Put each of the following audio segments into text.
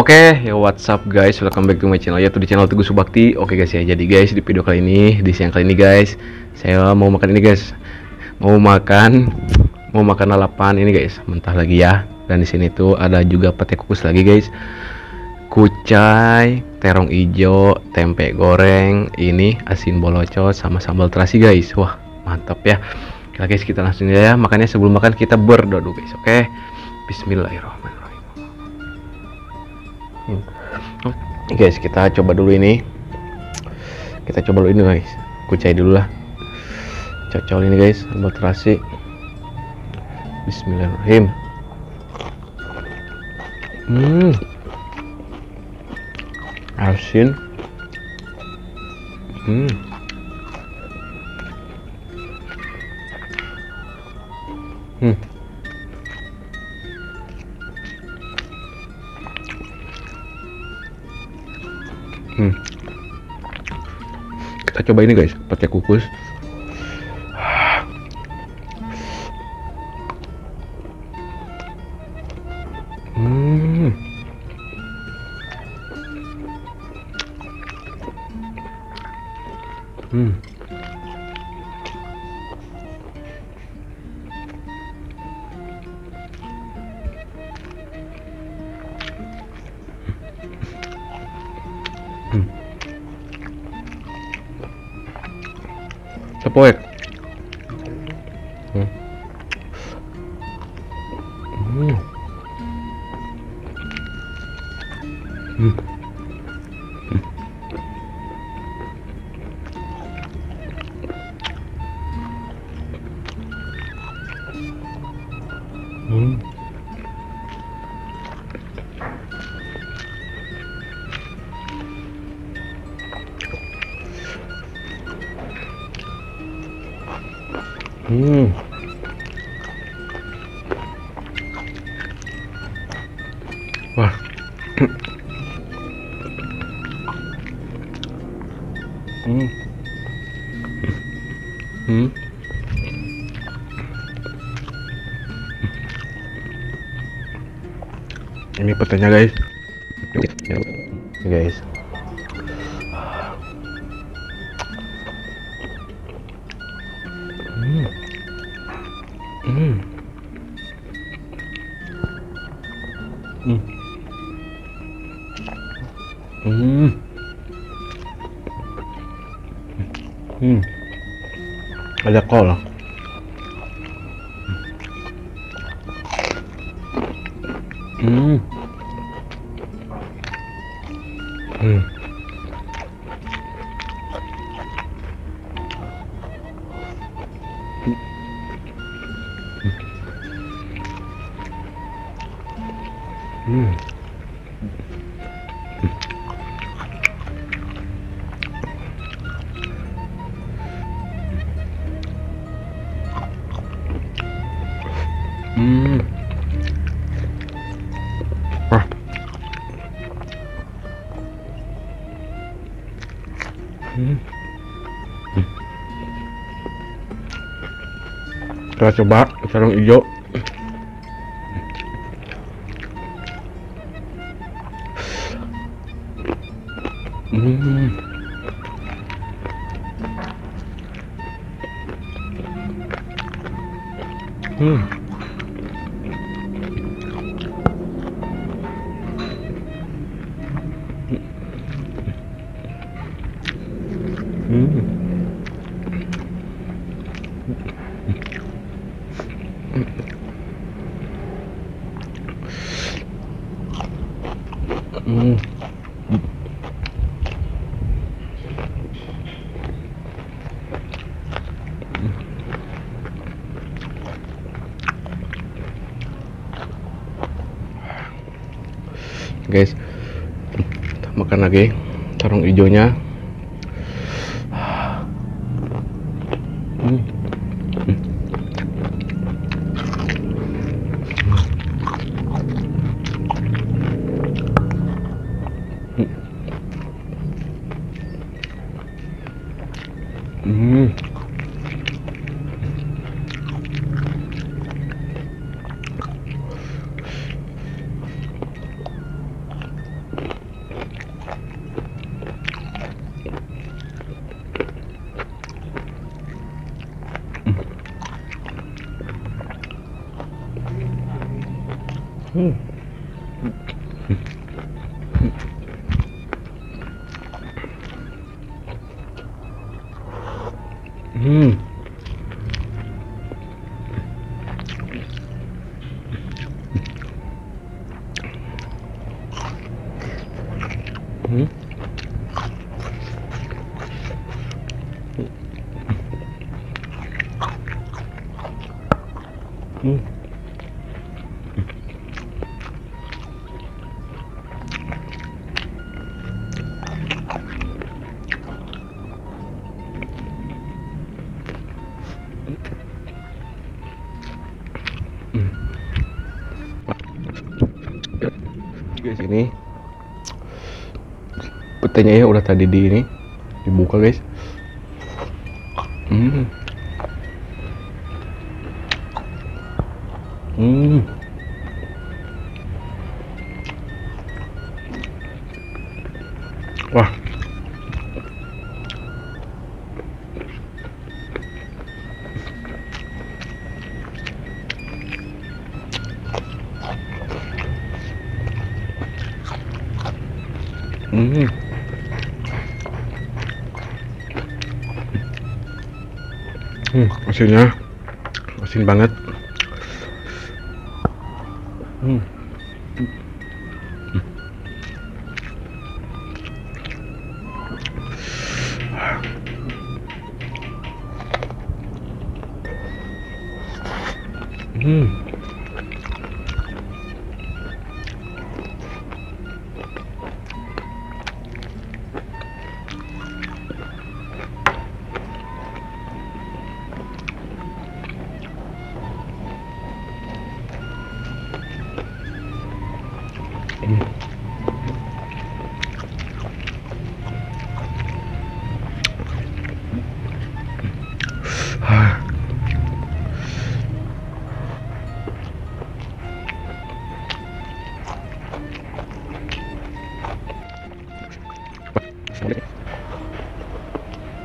Oke, ya what's up guys, welcome back to my channel, yaitu di channel Teguh Subakti. Oke guys ya, jadi guys di video kali ini, di siang kali ini guys, saya mau makan ini guys, mau makan lalapan ini guys, mentah lagi ya. Dan di sini tuh ada juga pete kukus lagi guys, kucai, terong ijo, tempe goreng, ini asin bolocot sama sambal terasi guys. Wah mantap ya. Oke guys, kita langsung ya. Makanya sebelum makan kita berdoa dulu guys. Oke, Bismillahirrahmanirrahim. Oke guys, kita coba dulu ini. Kita coba dulu ini guys. Kucai dulu lah. Cocol ini guys, sambal terasi. Bismillahirrahmanirrahim. Asin. Kita coba ini guys, pakai kukus. Sepoek. Wah. Ini petenya guys. Guys. Ada kol. Kita coba terong hijau. Guys, kita makan lagi terong hijaunya. Hmm. Hmm. Hmm. Hmm. Guys, ini petenya ya udah tadi di ini dibuka guys. Hmm. Hmm. Wah. Hmm. Asinnya asin banget. Hmm. Hmm. Hmm.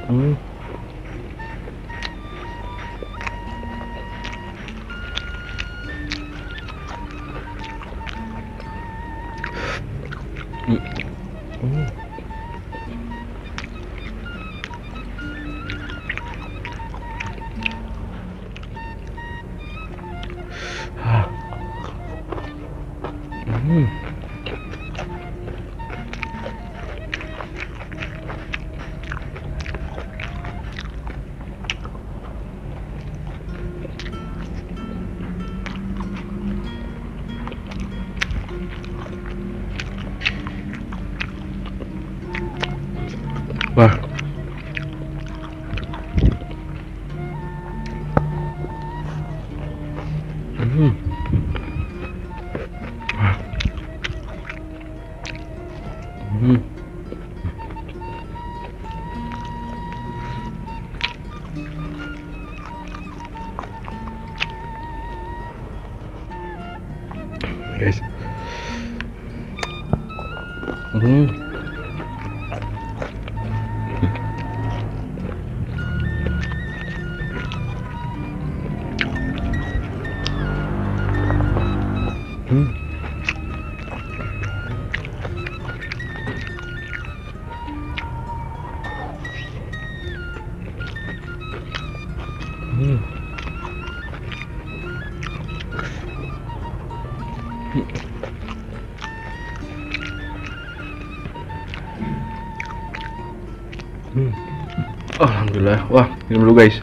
Hmm. Hmm. Wah. Hmm. Wah. Hmm. Guys. Hmm. Hmm. Hmm. Hmm. Alhamdulillah. Wah, minum dulu guys.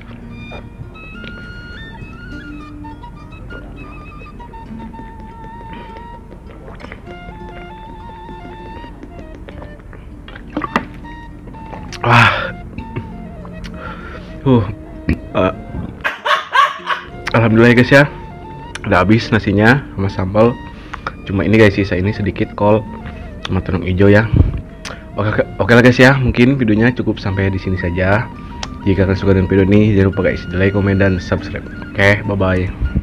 Wah. Uh. Uh, Alhamdulillah ya guys ya. Udah habis nasinya sama sambal. Cuma ini guys, sisa ini sedikit kol sama terung hijau ya. Oke lah guys ya, mungkin videonya cukup sampai di sini saja. Jika kalian suka dengan video ini, jangan lupa guys, di like, komen, dan subscribe. Oke, bye bye.